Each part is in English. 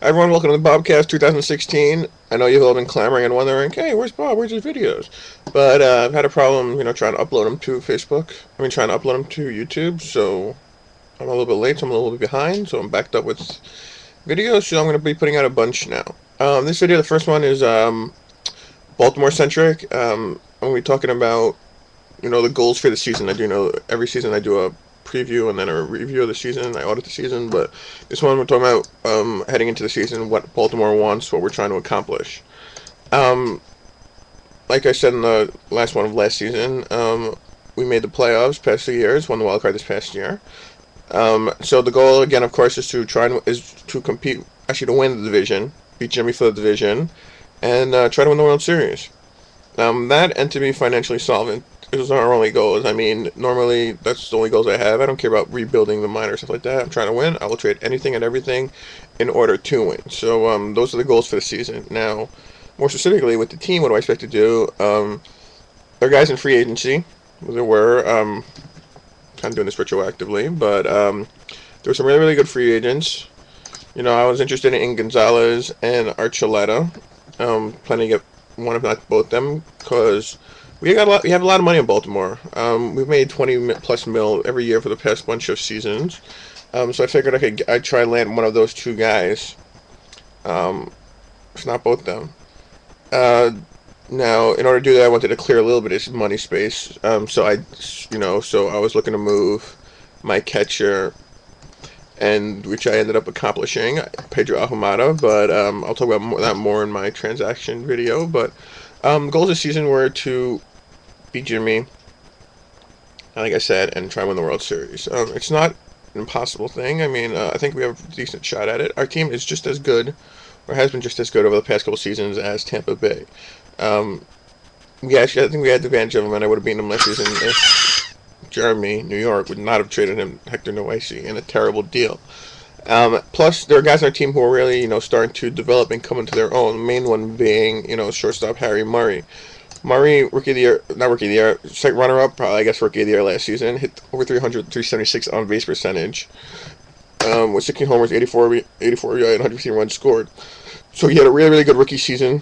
Hi everyone, welcome to the Bobcast 2016. I know you've all been clamoring and wondering, hey, where's Bob? Where's his videos? But I've had a problem, trying to upload them to Facebook. Trying to upload them to YouTube, so I'm a little bit late, so I'm a little bit behind, so I'm backed up with videos, so I'm going to be putting out a bunch now. This video, the first one is Baltimore centric. I'm going to be talking about, the goals for the season. I do know every season I do a preview and then a review of the season. I audit the season, but this one we're talking about heading into the season, what Baltimore wants, what we're trying to accomplish. Um, like I said in the last one of last season, we made the playoffs past 2 years, won the wild card this past year. So the goal again, of course, is to compete, actually to win the division, beat Jimmy for the division, and try to win the World Series. That and to be financially solvent is our only goals. I mean, normally that's the only goals I have. I don't care about rebuilding the minor stuff like that. I'm trying to win. I will trade anything and everything in order to win. So those are the goals for the season. Now, more specifically with the team, what do I expect to do? There are guys in free agency. There were kind of doing this retroactively, but there were some really good free agents. I was interested in Gonzalez and Archuleta. Planning to get one if not both of them because we have a lot of money in Baltimore. We've made 20 plus mil every year for the past bunch of seasons. So I figured I'd try and land one of those two guys. If not both of them. Now, in order to do that, I wanted to clear a little bit of money space. So I was looking to move my catcher, and which I ended up accomplishing, Pedro Ahumada. But I'll talk about that more in my transaction video. But goals this season were to beat Jimmy, like I said, and try and win the World Series. It's not an impossible thing. I mean, I think we have a decent shot at it. Our team is just as good, or has been just as good over the past couple seasons as Tampa Bay. I think we had the advantage of them, and I would have beaten them last season if Jeremy, New York, would not have traded him, Hector Noesi, in a terrible deal. Plus, there are guys on our team who are really, starting to develop and come into their own. The main one being, shortstop Harry Murray. Murray, rookie of the year, not rookie of the year, second runner-up, probably, I guess, rookie of the year last season. Hit over 300, 376 on-base percentage. With 16 homers, 84 ERA, and 115 runs scored. So he had a really, really good rookie season.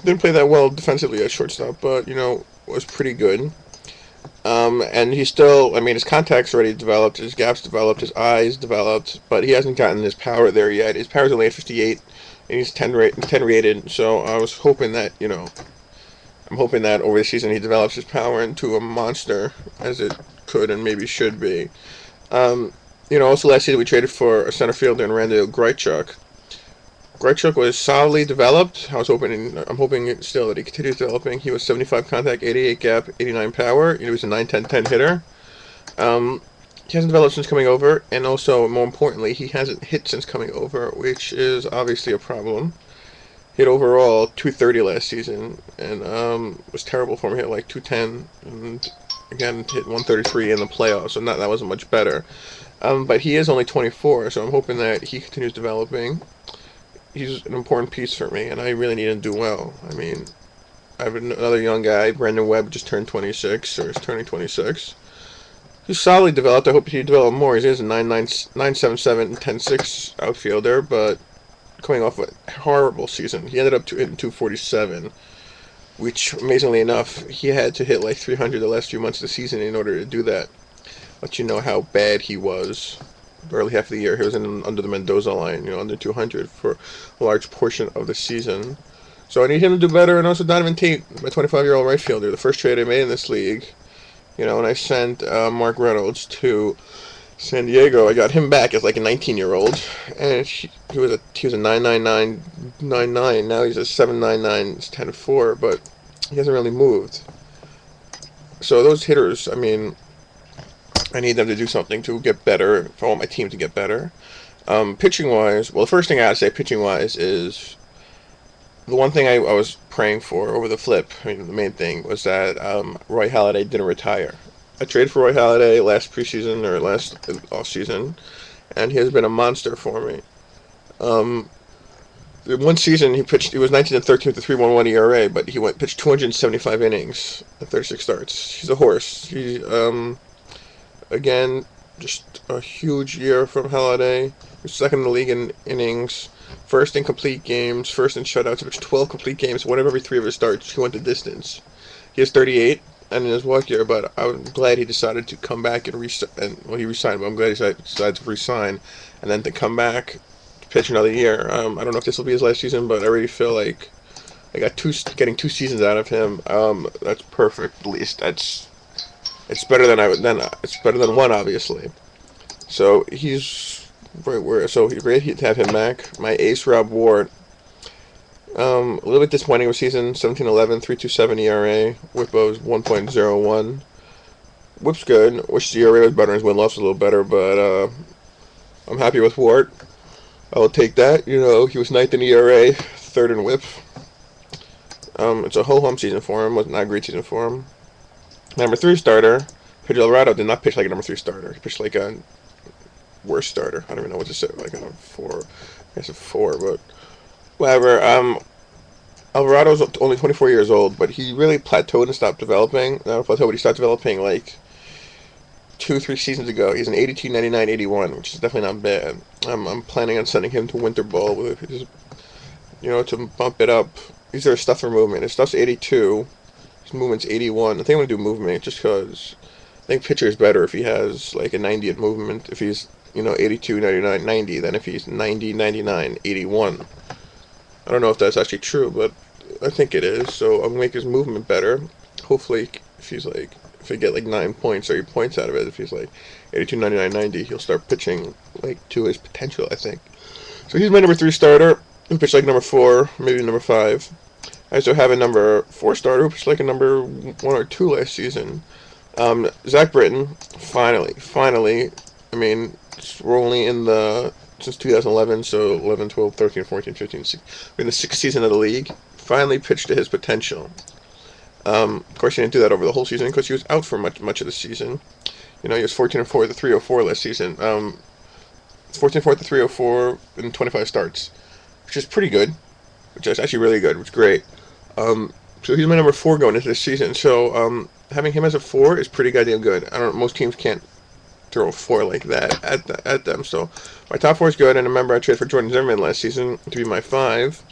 Didn't play that well defensively at shortstop, but, was pretty good. And he's still, his contact's already developed, his gaps developed, his eyes developed, but he hasn't gotten his power there yet. His power's only at 58, and he's 10 rated, so I was hoping that, I'm hoping that over the season he develops his power into a monster, as it could and maybe should be. Also last season we traded for a center fielder in Randall Grichuk. Grichuk was solidly developed. I'm hoping still that he continues developing. He was 75 contact, 88 gap, 89 power. He was a 9-10-10 hitter. He hasn't developed since coming over, and also, more importantly, he hasn't hit since coming over, which is obviously a problem. Hit overall 230 last season, and was terrible for him. He hit like 210, and again hit 133 in the playoffs, so that wasn't much better. But he is only 24, so I'm hoping that he continues developing. He's an important piece for me, and I really need him to do well. I have another young guy, Brandon Webb, just turned 26, or is turning 26. He's solidly developed. I hope he develop more. He is a 9.77 and 10.6 outfielder, but coming off a horrible season. He ended up hitting 247, which, amazingly enough, he had to hit like 300 the last few months of the season in order to do that. Let you know how bad he was. The early half of the year, he was under the Mendoza line, under 200 for a large portion of the season. So I need him to do better, and also Donovan Tate, my 25-year-old right fielder, the first trade I made in this league. And I sent Mark Reynolds to San Diego. I got him back as like a 19-year-old, and he was a 9.99. Now he's a 7.99, 10.4, but he hasn't really moved. So those hitters, I need them to do something to get better. If I want my team to get better, pitching-wise, well, the first thing I gotta say, pitching-wise, is the one thing I was praying for over the flip. The main thing was that Roy Halladay didn't retire. I traded for Roy Halladay last preseason or last off season, and he has been a monster for me. One season he pitched. He was 19-13 with a 3.11 ERA, but he pitched 275 innings at 36 starts. He's a horse. Again, just a huge year from Halladay. He's second in the league in innings, first in complete games, first in shutouts. He pitched 12 complete games, one of every 3 of his starts. He went the distance. He has 38 and in his walk year, but I'm glad he decided to come back and he resigned, but I'm glad he decided to resign and then to come back to pitch another year. I don't know if this will be his last season, but I already feel like I got getting 2 seasons out of him. That's perfect. At least it's better than it's better than 1, obviously. So he's great to have him back. My ace, Rob Ward. A little bit disappointing of a season. 17-11, 3.27 ERA. WHIPO's 1.01. WHIP's good. Wish the ERA was better and his win-loss was a little better, but I'm happy with Ward. I will take that. You know, he was 9th in ERA, 3rd in WHIP. It's a ho-hum season for him. Was not a great season for him. Number 3 starter, Pedro Alvarado did not pitch like a number 3 starter. He pitched like a worse starter. I don't even know what to say. Like a 4. I guess a 4, but whatever. Alvarado's only 24 years old, but he really plateaued and stopped developing. Not plateaued, but he started developing like 2-3 seasons ago. He's an 82, 99, 81, which is definitely not bad. I'm planning on sending him to Winter Ball with his, to bump it up. These are stuff for movement. His stuff's 82. His movement's 81. I think I'm going to do movement just because I think pitcher is better if he has like a 90 at movement. If he's, 82, 99, 90, than if he's 90, 99, 81. I don't know if that's actually true, but I think it is. So I'm going to make his movement better. Hopefully, if he get like 9 points or 8 points out of it, if he's like 82, 99, 90, he'll start pitching like to his potential, I think. So he's my number 3 starter. He pitched like number 4, maybe number 5. I also have a number 4 starter who pitched like a number 1 or 2 last season. Zach Britton, finally. I mean, we're only since 2011, so 11, 12, 13, 14, 15, 16. We're in the 6th season of the league. Finally pitched to his potential. Of course, he didn't do that over the whole season because he was out for much of the season. He was 14-4 with a 3.04 last season. 14-4 with a 3.04 in 25 starts, which is pretty good. Which is actually really good. Which is great. So he's my number 4 going into this season. So having him as a 4 is pretty goddamn good. I don't know, most teams can't throw a 4 like that at them. So my top 4 is good. And remember, I traded for Jordan Zimmerman last season to be my 5.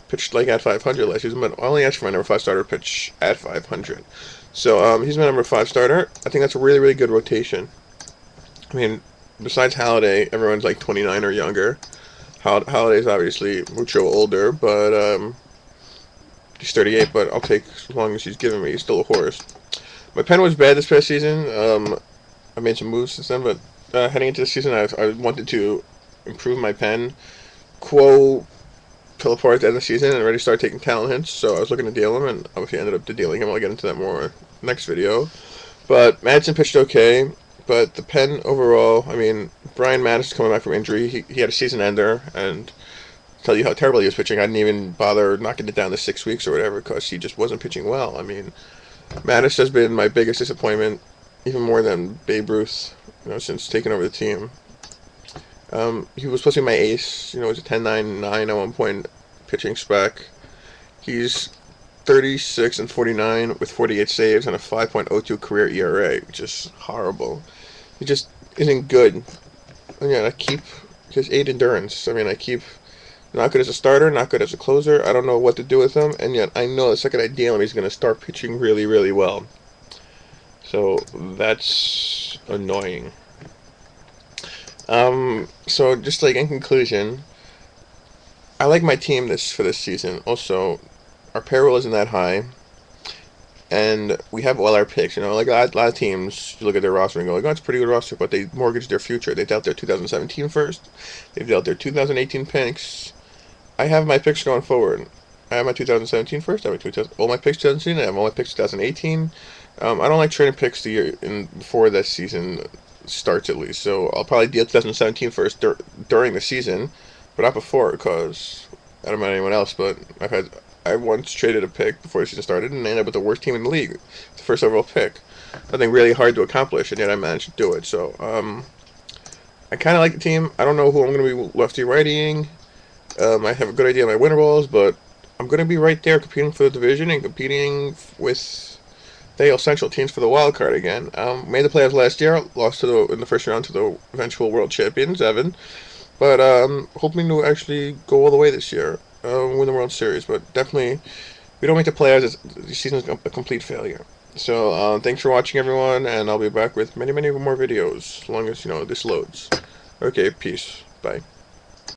Pitched like at 500 last season, but I only asked for my number 5 starter to pitch at 500. So he's my number 5 starter. I think that's a really, really good rotation. I mean, besides Halladay, everyone's like 29 or younger. Halladay's obviously mucho older, but he's 38, but I'll take as long as he's giving me. He's still a horse. My pen was bad this past season. I made some moves since then, but heading into the season, I wanted to improve my pen. Quo fell apart at the end of the season and already started taking talent hints, so I was looking to deal him, and obviously ended up dealing him. I'll get into that more next video. But Madison pitched okay, but the pen overall, I mean, Brian Madison coming back from injury, he had a season ender, and to tell you how terrible he was pitching, I didn't even bother knocking it down to 6 weeks or whatever, because he just wasn't pitching well. I mean, Madison has been my biggest disappointment, even more than Babe Ruth, since taking over the team. He was supposed to be my ace. He was a 10.99 at one point pitching spec. He's 36-49 with 48 saves and a 5.02 career ERA, which is horrible. He just isn't good. And yet I keep his 8 endurance. I mean, I keep not good as a starter, not good as a closer. I don't know what to do with him, and yet I know the second I deal him, he's going to start pitching really, really well. So that's annoying. So just like in conclusion, I like my team for this season. Also, our payroll isn't that high, and we have all our picks. Like a lot of teams, you look at their roster and go, "Oh, it's a pretty good roster," but they mortgage their future. They dealt their 2017 first. They've dealt their 2018 picks. I have my picks going forward. I have my 2017 first. I have all my picks 2017. I have all my picks 2018. I don't like trading picks before that season starts, at least. So I'll probably deal 2017 first during the season, but not before, because I don't know anyone else, but I once traded a pick before the season started and ended up with the worst team in the league, the first overall pick. Something really hard to accomplish, and yet I managed to do it. So I kind of like the team. I don't know who I'm going to be lefty rightying. I have a good idea of my winner balls, but I'm going to be right there competing for the division and competing with the AL Central teams for the wild card again. Made the playoffs last year, lost in the first round to the eventual world champions, Evan. But hoping to actually go all the way this year, win the World Series. But definitely, we don't make the playoffs. The season's a complete failure. So thanks for watching, everyone, and I'll be back with many, many more videos as long as this loads. Okay, peace. Bye.